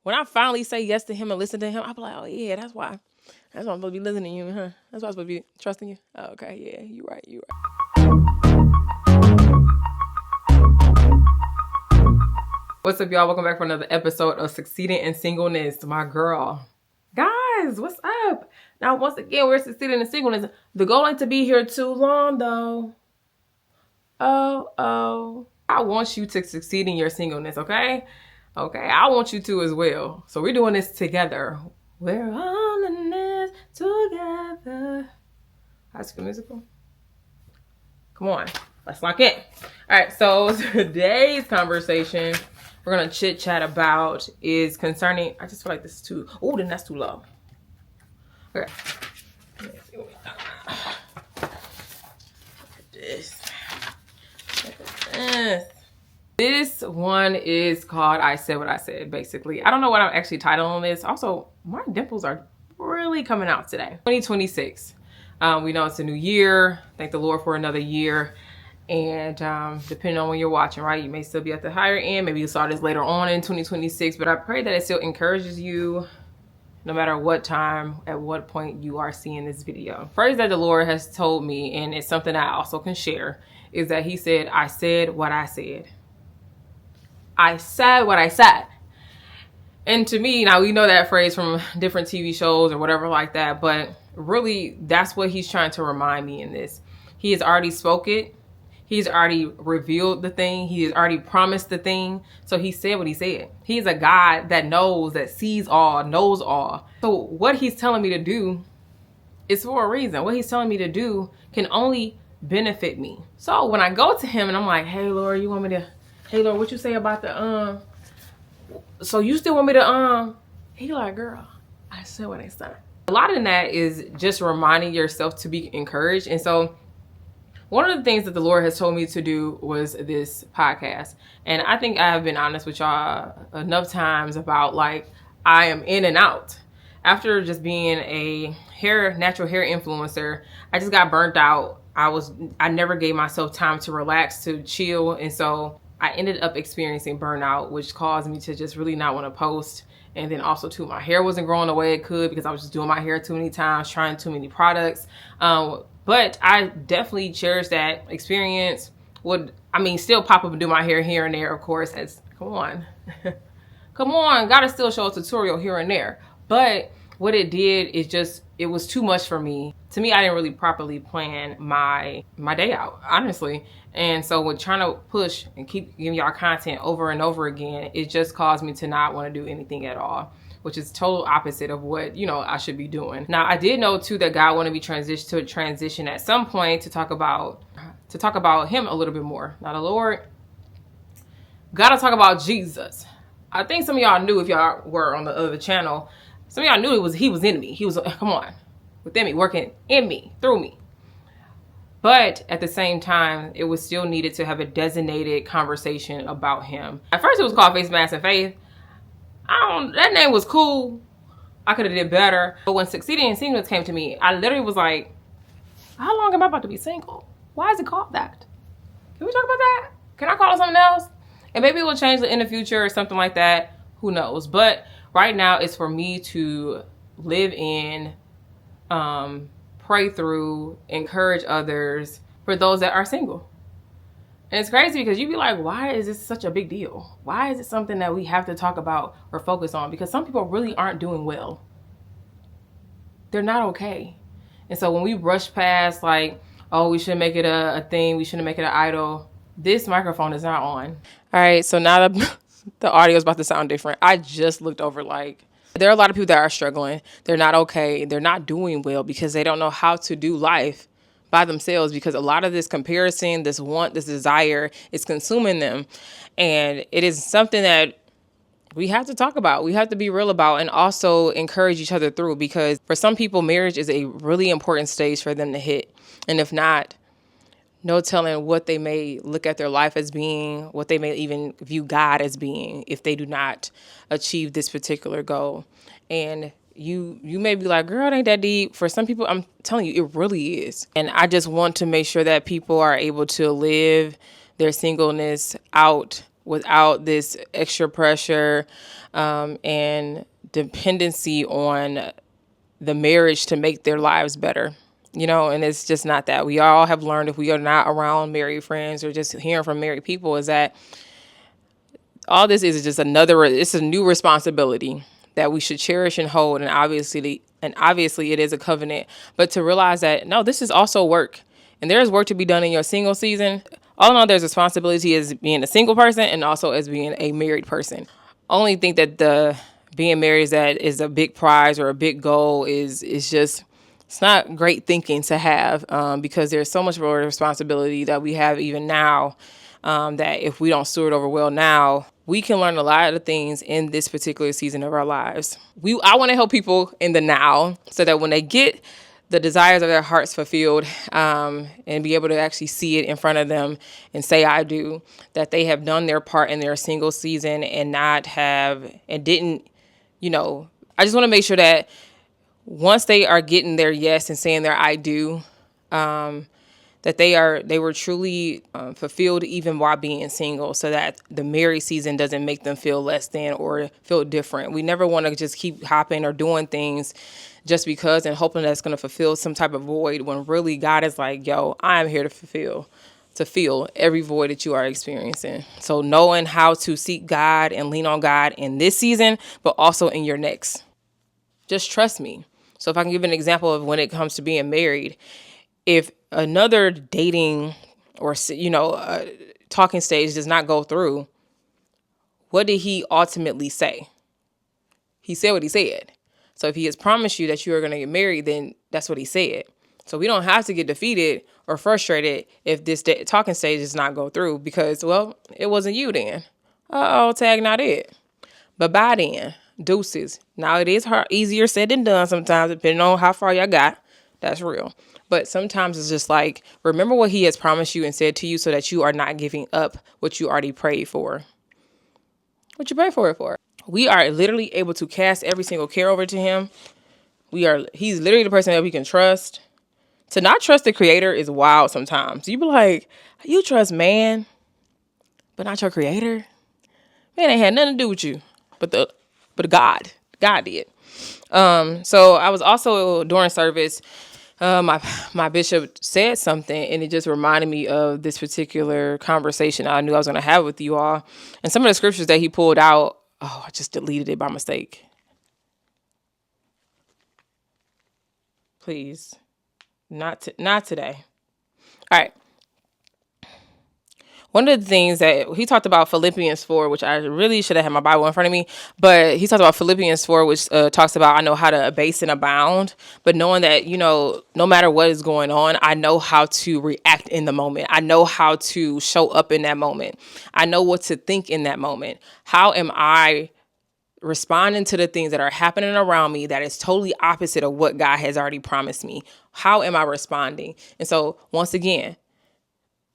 when I finally say yes to him and listen to him, I'll be like, oh yeah, that's why. That's why I'm supposed to be listening to you, huh? That's why I'm supposed to be trusting you. Oh, okay, yeah, you're right. What's up, y'all? Welcome back for another episode of Succeeding in Singleness. My girl. Guys, what's up? Now, once again, we're succeeding in singleness. The goal ain't to be here too long, though. Oh. I want you to succeed in your singleness, okay? Okay, I want you to as well. So we're doing this together. We're all in this together. High School Musical. Come on, let's lock in. All right, so today's conversation we're gonna chit chat about is concerning. I just feel like this is too. Oh, then that's too low. Okay. Let's see what we talking about. Look at this. Look at this. This one is called I Said What I Said, basically. I don't know what I'm actually titling this. Also, my dimples are really coming out today. 2026. We know it's a new year. Thank the Lord for another year. And depending on when you're watching, right, you may still be at the higher end. Maybe you saw this later on in 2026. But I pray that it still encourages you no matter what time, at what point you are seeing this video. Phrase that the Lord has told me, and it's something I also can share, is that he said, I said what I said. I said what I said. And to me, now we know that phrase from different TV shows or whatever like that, but really that's what he's trying to remind me in this. He has already spoke it. He's already revealed the thing. He has already promised the thing. So he said what he said. He's a God that knows, that sees all, knows all. So what he's telling me to do is for a reason. What he's telling me to do can only benefit me. So when I go to him and I'm like, hey Lord, you want me to, hey Lord, what you say about the so you still want me to he like, girl, I said what I said. A lot of that is just reminding yourself to be encouraged. And so one of the things that the Lord has told me to do was this podcast. And I think I have been honest with y'all enough times about like, I am in and out. After just being a natural hair influencer, I just got burnt out. I never gave myself time to relax, to chill. And so I ended up experiencing burnout, which caused me to just really not want to post. And then also too, my hair wasn't growing the way it could because I was just doing my hair too many times, trying too many products. But I definitely cherish that experience. Still pop up and do my hair here and there, of course. Come on. Come on, gotta still show a tutorial here and there. But what it did is it was too much for me. To me, I didn't really properly plan my day out, honestly. And so with trying to push and keep giving y'all content over and over again, it just caused me to not want to do anything at all, which is total opposite of what, I should be doing. Now, I did know too that God wanted me to transition at some point to talk about him a little bit more. Now the Lord, gotta talk about Jesus. I think some of y'all knew if y'all were on the other channel, some of y'all knew he was in me. He was, come on, within me, working in me, through me. But at the same time, it was still needed to have a designated conversation about him. At first it was called Face, Mask, and Faith. That name was cool. I could have did better. But when Succeeding in Singleness came to me, I literally was like, how long am I about to be single? Why is it called that? Can we talk about that? Can I call it something else? And maybe it will change in the future or something like that. Who knows? But right now it's for me to live in, pray through, encourage others for those that are single. And it's crazy because you'd be like, why is this such a big deal? Why is it something that we have to talk about or focus on? Because some people really aren't doing well. They're not okay. And so when we rush past like, oh, we shouldn't make it a thing, we shouldn't make it an idol, this microphone is not on. All right, so now the audio is about to sound different. I just looked over like, there are a lot of people that are struggling. They're not okay. They're not doing well because they don't know how to do life by themselves, because a lot of this comparison, this want, this desire is consuming them. And it is something that we have to talk about. We have to be real about and also encourage each other through, because for some people, marriage is a really important stage for them to hit. And if not, no telling what they may look at their life as being, what they may even view God as being if they do not achieve this particular goal. And you may be like, girl, it ain't that deep. For some people, I'm telling you, it really is. And I just want to make sure that people are able to live their singleness out without this extra pressure and dependency on the marriage to make their lives better. And it's just not that. We all have learned, if we are not around married friends or just hearing from married people, is that all this is just it's a new responsibility that we should cherish and hold. And obviously it is a covenant, but to realize that, no, this is also work, and there's work to be done in your single season. All in all, there's responsibility as being a single person and also as being a married person. Only think that the being married is a big prize or a big goal is just, it's not great thinking to have, because there's so much more responsibility that we have even now, that if we don't steward over well now, we can learn a lot of things in this particular season of our lives. I want to help people in the now so that when they get the desires of their hearts fulfilled, and be able to actually see it in front of them and say, I do, that they have done their part in their single season and didn't, I just want to make sure that once they are getting their yes and saying their I do, that they were truly fulfilled even while being single, so that the married season doesn't make them feel less than or feel different. We never want to just keep hopping or doing things just because and hoping that's going to fulfill some type of void, when really God is like, yo, I am here to fill every void that you are experiencing. So knowing how to seek God and lean on God in this season, but also in your next. Just trust me. So if I can give an example of when it comes to being married, if another dating or, talking stage does not go through, what did he ultimately say? He said what he said. So if he has promised you that you are going to get married, then that's what he said. So we don't have to get defeated or frustrated if this talking stage does not go through, because, well, it wasn't you then. Tag not it. But by then, deuces. Now it is easier said than done sometimes, depending on how far y'all got. That's real. But sometimes it's just like, remember what he has promised you and said to you, so that you are not giving up what you already prayed for. What you prayed for it for. We are literally able to cast every single care over to him. He's literally the person that we can trust. To not trust the creator is wild sometimes. You be like, you trust man, but not your creator? Man ain't had nothing to do with you, but God did. So I was also during service, my bishop said something, and it just reminded me of this particular conversation I knew I was going to have with you all. And some of the scriptures that he pulled out, I just deleted it by mistake. Please, not today. All right. One of the things that he talked about, Philippians 4, which I really should have had my Bible in front of me, but he talked about Philippians 4, which talks about, I know how to abase and abound, but knowing that, no matter what is going on, I know how to react in the moment. I know how to show up in that moment. I know what to think in that moment. How am I responding to the things that are happening around me that is totally opposite of what God has already promised me? How am I responding? And so once again,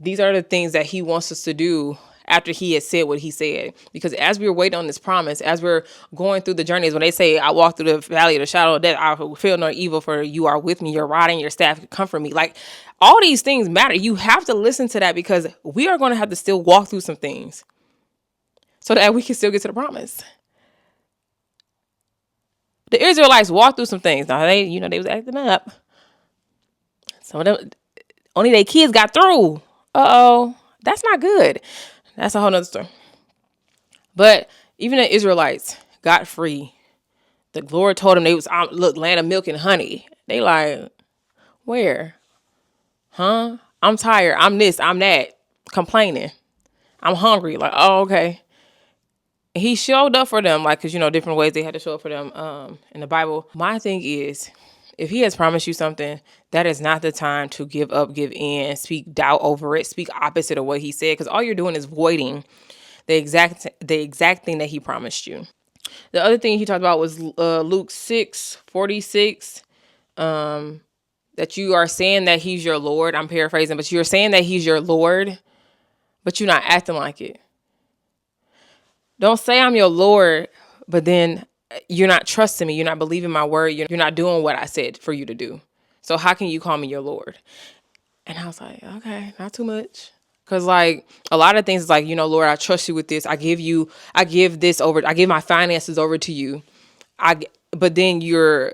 these are the things that he wants us to do after he has said what he said. Because as we're waiting on this promise, as we're going through the journeys, when they say, I walk through the valley of the shadow of death, I will feel no evil, for you are with me, your rod and your staff comfort me. Like, all these things matter. You have to listen to that, because we are going to have to still walk through some things so that we can still get to the promise. The Israelites walked through some things. Now, they was acting up. Some of them, only their kids got through. That's not good. That's a whole nother story. But even the Israelites got free. The Lord told them they was, look, land of milk and honey. They like, where? Huh? I'm tired. I'm this, I'm that. Complaining. I'm hungry. Like, okay. He showed up for them, like, because, different ways they had to show up for them in the Bible. My thing is, if he has promised you something, that is not the time to give up, give in, speak doubt over it, speak opposite of what he said, because all you're doing is voiding the exact thing that he promised you. The other thing he talked about was Luke 6:46, that you are saying that he's your Lord. I'm paraphrasing, but you're saying that he's your Lord, but you're not acting like it. Don't say I'm your Lord, but then you're not trusting me. You're not believing my word. You're not doing what I said for you to do. So how can you call me your Lord? And I was like, okay, not too much. Cause like a lot of things is like, Lord, I trust you with this. I give my finances over to you. But then you're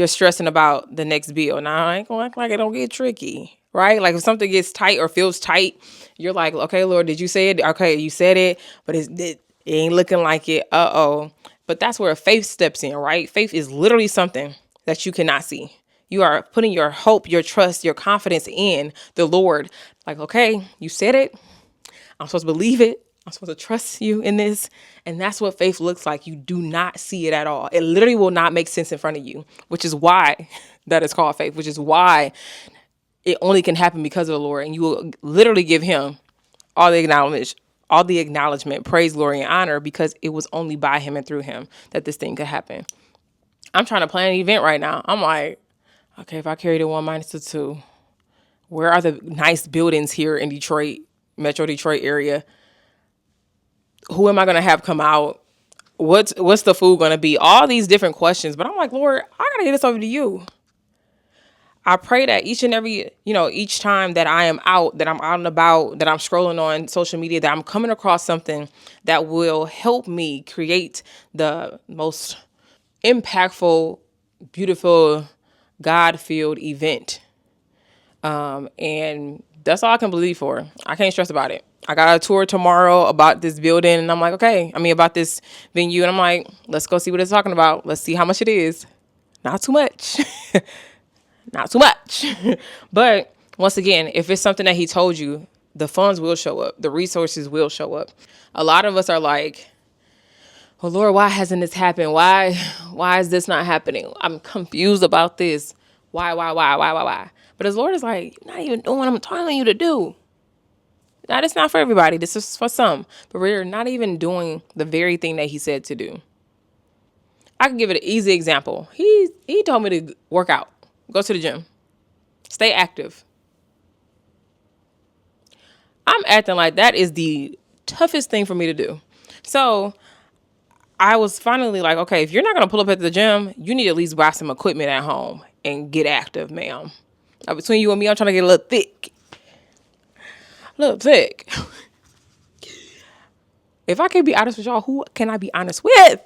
stressing about the next bill. Now I ain't gonna act like it don't get tricky, right? Like if something gets tight or feels tight, you're like, okay, Lord, did you say it? Okay, you said it, but it ain't looking like it. Uh-oh. But that's where faith steps in, right? Faith is literally something that you cannot see. You are putting your hope, your trust, your confidence in the Lord. Like, okay, you said it. I'm supposed to believe it. I'm supposed to trust you in this. And that's what faith looks like. You do not see it at all. It literally will not make sense in front of you, which is why that is called faith, which is why it only can happen because of the Lord. And you will literally give him all the acknowledgement, praise, glory, and honor, because it was only by him and through him that this thing could happen. I'm trying to plan an event right now. I'm like, okay, if I carry the 1 minus the 2, where are the nice buildings here in Detroit, Metro Detroit area? Who am I going to have come out? What's the food going to be? All these different questions. But I'm like, Lord, I got to get this over to you. I pray that each and every, each time that I am out, that I'm out and about, that I'm scrolling on social media, that I'm coming across something that will help me create the most impactful, beautiful, God-filled event. And that's all I can believe for. I can't stress about it. I got a tour tomorrow about this building, and I'm like, about this venue, and I'm like, let's go see what it's talking about. Let's see how much it is. Not too much. Not too much. But once again, if it's something that he told you, the funds will show up. The resources will show up. A lot of us are like, oh Lord, why hasn't this happened? Why is this not happening? I'm confused about this. Why? But his Lord is like, you're not even doing what I'm telling you to do. Now, it's not for everybody. This is for some. But we're not even doing the very thing that he said to do. I can give it an easy example. He told me to work out. Go to the gym. Stay active. I'm acting like that is the toughest thing for me to do. So I was finally like, okay, if you're not going to pull up at the gym, you need to at least buy some equipment at home and get active, ma'am. Now, between you and me, I'm trying to get a little thick. If I can be honest with y'all, who can I be honest with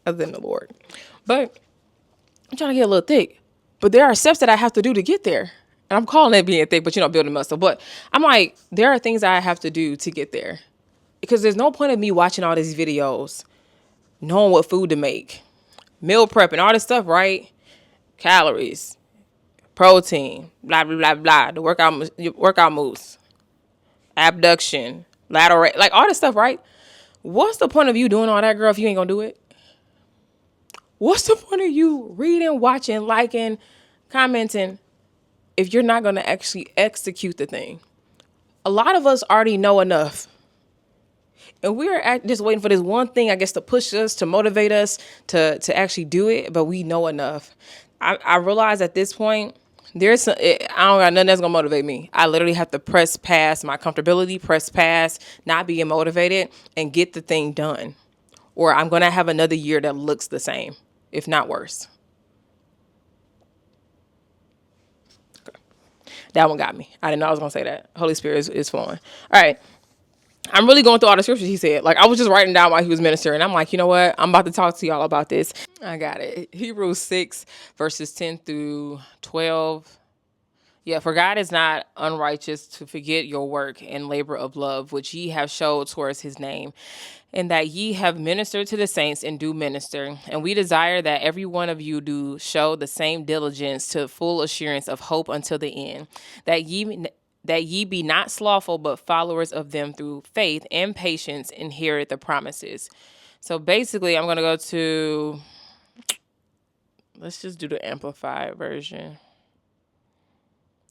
other than the Lord? But I'm trying to get a little thick. But there are steps that I have to do to get there. And I'm calling it being thick, but building muscle. But I'm like, there are things that I have to do to get there. Because there's no point of me watching all these videos, knowing what food to make, meal prep and all this stuff, right? Calories, protein, blah, blah, blah, blah. The workout moves, abduction, lateral, like all this stuff, right? What's the point of you doing all that, girl, if you ain't gonna do it? What's the point of you reading, watching, liking, commenting if you're not gonna actually execute the thing? A lot of us already know enough. And we're just waiting for this one thing, I guess, to push us, to motivate us to actually do it. But we know enough. I realize at this point, I don't got nothing that's going to motivate me. I literally have to press past my comfortability, press past not being motivated, and get the thing done. Or I'm going to have another year that looks the same, if not worse. Okay. That one got me. I didn't know I was going to say that. Holy Spirit is flowing. All right. I'm really going through all the scriptures he said. Like, I was just writing down while he was ministering. I'm like, you know what? I'm about to talk to y'all about this. I got it. Hebrews 6, verses 10 through 12. Yeah, for God is not unrighteous to forget your work and labor of love, which ye have showed towards his name, and that ye have ministered to the saints and do minister. And we desire that every one of you do show the same diligence to full assurance of hope until the end, that ye be not slothful, but followers of them through faith and patience inherit the promises. So basically, I'm going to go to, let's just do the amplified version.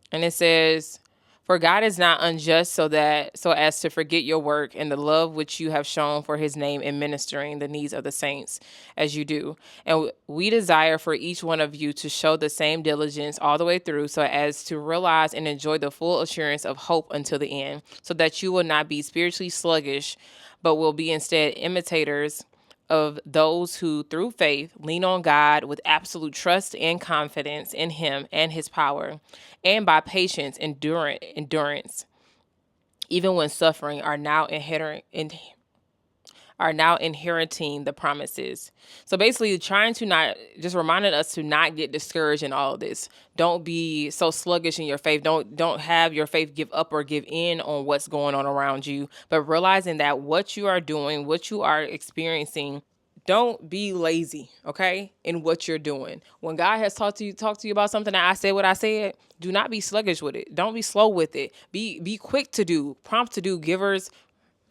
And it says, for God is not unjust so as to forget your work and the love which you have shown for his name in ministering the needs of the saints as you do. And we desire for each one of you to show the same diligence all the way through so as to realize and enjoy the full assurance of hope until the end, so that you will not be spiritually sluggish, but will be instead imitators of those who, through faith, lean on God with absolute trust and confidence in him and his power, and by patience, endurance, even when suffering, are now inheriting the promises. So basically trying to not, just reminding us to not get discouraged in all of this. Don't be so sluggish in your faith. Don't have your faith give up or give in on what's going on around you, but realizing that what you are doing, what you are experiencing, don't be lazy, okay, in what you're doing. When God has talked to you about something that I said what I said, do not be sluggish with it. Don't be slow with it. Be quick to do, prompt to do, givers.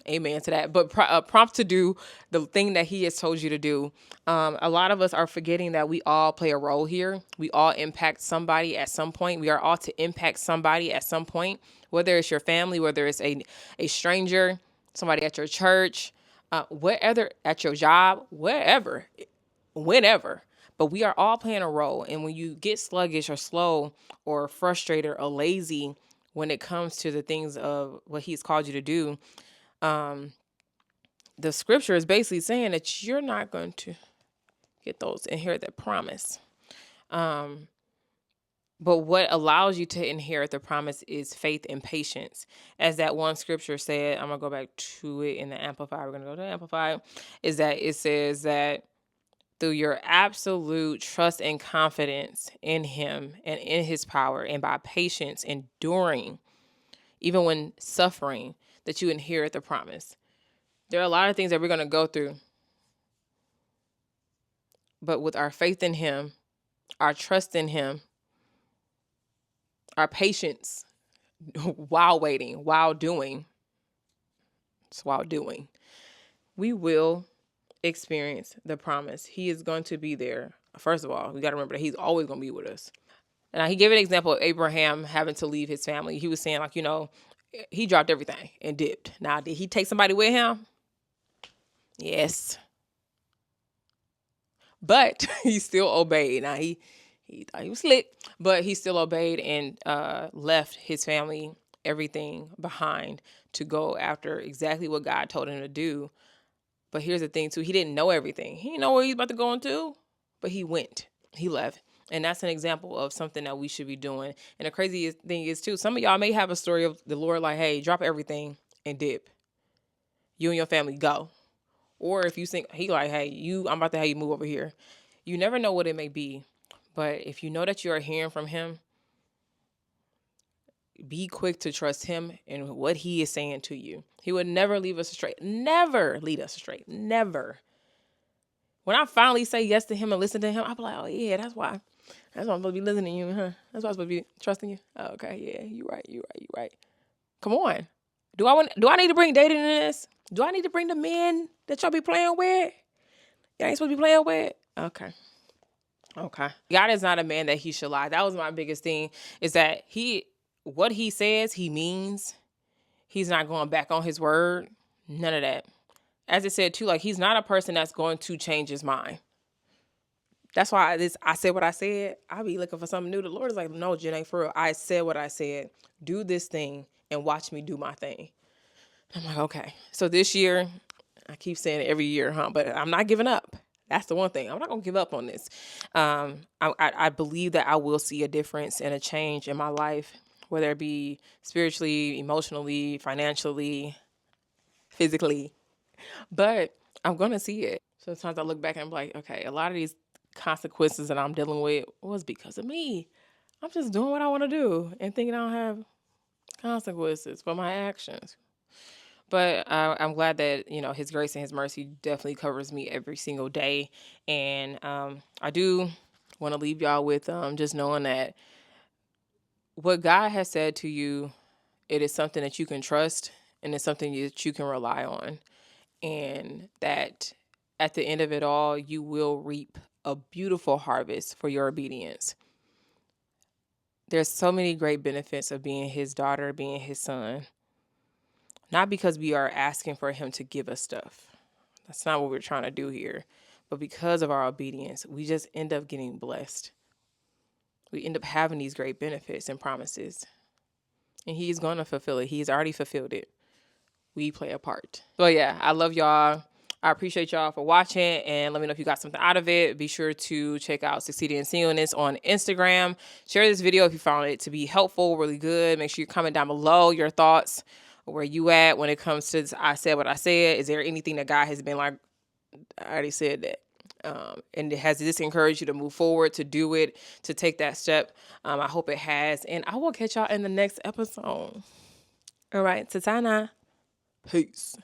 Amen to that. But prompt to do the thing that he has told you to do. A lot of us are forgetting that we all play a role here. We all impact somebody at some point. We are all to impact somebody at some point, whether it's your family, whether it's a stranger, somebody at your church, wherever, at your job, wherever, whenever. But we are all playing a role. And when you get sluggish or slow or frustrated or lazy when it comes to the things of what he's called you to do, the scripture is basically saying that you're not going to get those, inherit that promise. But what allows you to inherit the promise is faith and patience. As that one scripture said, I'm going to go back to it in the Amplified. We're going to go to the Amplified. Is that it says that through your absolute trust and confidence in him and in his power, and by patience, enduring, even when suffering, that you inherit the promise. There are a lot of things that we're going to go through. But with our faith in him, our trust in him, our patience while waiting, while doing, we will experience the promise. He is going to be there. First of all, we got to remember that he's always going to be with us. And he gave an example of Abraham having to leave his family. He was saying, like, he dropped everything and dipped. Now, did he take somebody with him? Yes. But he still obeyed. Now, he thought he was slick, but he still obeyed and left his family, everything behind to go after exactly what God told him to do. But here's the thing, too. He didn't know everything. He didn't know where he's about to go into, but he went. He left. And that's an example of something that we should be doing. And the crazy thing is, too, some of y'all may have a story of the Lord like, hey, drop everything and dip. You and your family go. Or if you think, he like, hey, I'm about to have you move over here. You never know what it may be. But if you know that you are hearing from him, be quick to trust him and what he is saying to you. He would never leave us astray. Never lead us astray. Never. When I finally say yes to him and listen to him, I'll be like, oh, yeah, that's why. That's why I'm supposed to be listening to you, huh? That's why I'm supposed to be trusting you. Oh, okay, yeah, you're right. Come on. Do I need to bring dating in this? Do I need to bring the men that y'all be playing with? Y'all ain't supposed to be playing with? Okay. God is not a man that he should lie. That was my biggest thing, is that what he says, he means. He's not going back on his word. None of that. As it said, too, like, he's not a person that's going to change his mind. That's why I said what I said. I'll be looking for something new. The Lord is like, no, Janae, for real. I said what I said. Do this thing and watch me do my thing. I'm like, okay. So this year, I keep saying it every year, but I'm not giving up. That's the one thing. I'm not going to give up on this. I believe that I will see a difference and a change in my life, whether it be spiritually, emotionally, financially, physically. But I'm going to see it. Sometimes I look back and I'm like, okay, a lot of these consequences that I'm dealing with was because of me. I'm just doing what I want to do and thinking I don't have consequences for my actions. But I'm glad that, his grace and his mercy definitely covers me every single day. And I do want to leave y'all with just knowing that what God has said to you, it is something that you can trust and it's something that you can rely on. And that at the end of it all, you will reap a beautiful harvest for your obedience. There's so many great benefits of being his daughter, being his son. Not because we are asking for him to give us stuff. That's not what we're trying to do here. But because of our obedience, we just end up getting blessed. We end up having these great benefits and promises. And he's going to fulfill it. He's already fulfilled it. We play a part. So yeah, I love y'all. I appreciate y'all for watching, and let me know if you got something out of it. Be sure to check out Succeeding in Singleness on Instagram. Share this video if you found it to be helpful, really good. Make sure you comment down below your thoughts where you at when it comes to I said what I said. Is there anything that God has been like, I already said that. And has this encouraged you to move forward, to do it, to take that step? I hope it has. And I will catch y'all in the next episode. All right, Tatana. Peace.